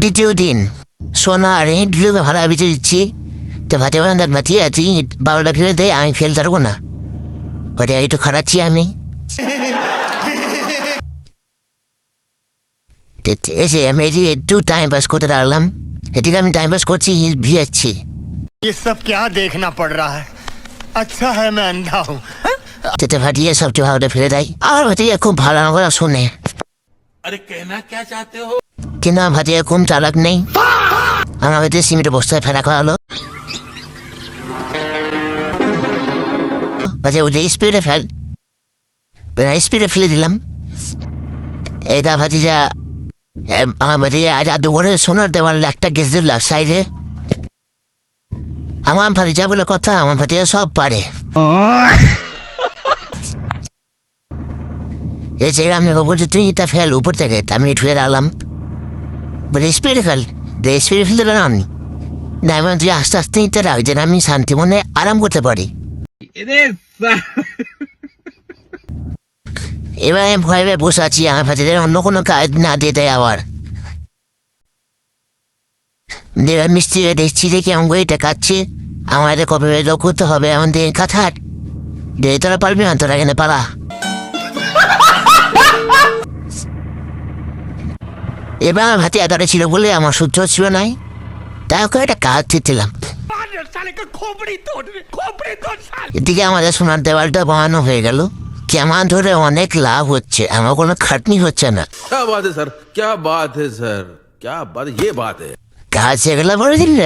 দ্বিতীয় দিন সোনা আর ইট গুলোকে ভাড়া বেঁচে দিচ্ছি। তো ভাতে বান্ধার মাতিয়ে আছি, ইট 12টা ফেলে দেয়, আমি ফেলতে পারবো না, ওটা একটু খারাচ্ছি আমি। এসে আমি এদিকে একটু টাইম পাস করতে দাঁড়ালাম, এদিকে আমি টাইম পাস করছি, ভিজাচ্ছি। ये सब क्या देखना पड़ रहा है? अच्छा है मैं अंधा हूँ। যেতে ফাটিয়ে সবচেয়ে ভালোটা ফেলে দেয়, আর ভাটিয়া খুব ভালো করে শোনে। अरे कहना क्या चाहते हो? কিন্তু আমার ভাটিয়া কম চালাক নেই, আমার ভাটিয়া সিমেন্টের বস্তায় ফেলা করালো। ভাটিয়া ওটা স্পিডে ফেল, স্পিডে ফেলে দিলাম। এটা ভাটিজা আমার ভাটিয়া আজ দুপুরে সোনার দেওয়াল একটা গেছ দিল সাইডে। আমার ভাটিজা বলে কথা, আমার ভাটিয়া সব পারে। এই যে আমি বলছি তুই এটা ফেল উপর থেকে, আমি ঠুয়ে রাখলাম, বলে স্পিডে ফেল, স্পিডে ফেলতে পারলাম না, আমি তুই আস্তে আস্তে ইটা রাখ, যেন আমি শান্তি মনে আরাম করতে পারি। এবার আমি ভয় ভয়ে বসে আছি, আমার ভাতিদের অন্য কোনো কাজ না দিয়ে দেয় আবার। মিস্ত্রি দেখছি দেখি আমার এটা কাটছে, আমাদের কবে লোক করতে হবে, আমাদের কাঠাট তোরা পারবি না, তোরা এখানে পালা। এবার আমার ভাতি এতটা ছিল বলে আমার সহ্য ছিল নাই, তাই ওকে একটা কাজ দিচ্ছিলাম। এদিকে আমাদের সোনার দেওয়ালটা বানানো হয়ে গেল, কেমন ধরে অনেক লাভ হচ্ছে, আমার কোনো খাটনি হচ্ছে না। क्या बात है सर, क्या बात है सर, क्या बात, ये बात है। কাজ সেগুলো বলে দিল।